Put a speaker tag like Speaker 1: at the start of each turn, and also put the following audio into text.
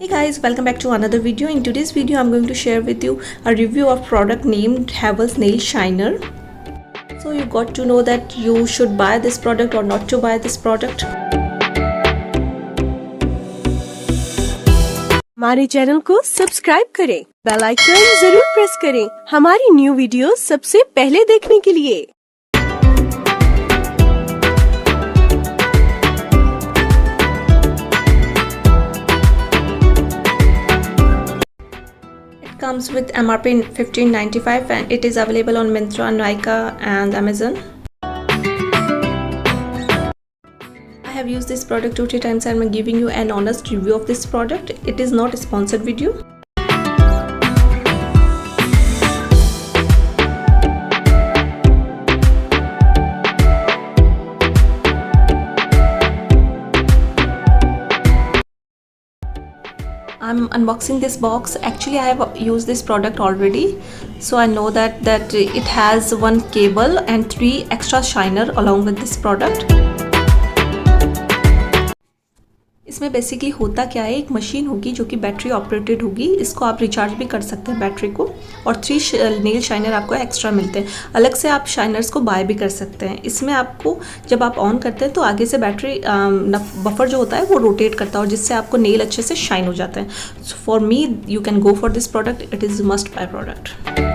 Speaker 1: Hey guys, welcome back to another video. In today's video I'm going to share with you a review of product named Havells Nail Shiner. So you got to know that you should buy this product or not to buy this product.
Speaker 2: हमारे channel को subscribe करें, bell icon जरूर press करें हमारी new video सबसे पहले देखने के लिए।
Speaker 1: It comes with MRP $15.95 and it is available on Myntra, nykaa and Amazon. I have used this product 2-3 times and I'm giving you an honest review of this product. It is not a sponsored video. I'm unboxing this box. Actually I have used this product already, so I know that it has one cable and 3 extra shiner along with this product. इसमें basically होता क्या है, एक machine होगी जो कि battery operated होगी। इसको आप रिचार्ज भी कर सकते हैं बैटरी को, और 3 नेल शाइनर आपको एक्स्ट्रा मिलते हैं। अलग से आप शाइनर्स को बाय भी कर सकते हैं। इसमें आपको जब आप ऑन करते हैं तो आगे से बैटरी बफर जो होता है वो रोटेट करता है, और जिससे आपको नेल अच्छे से शाइन हो जाते हैं। So for me you can go for this product, it is must by product.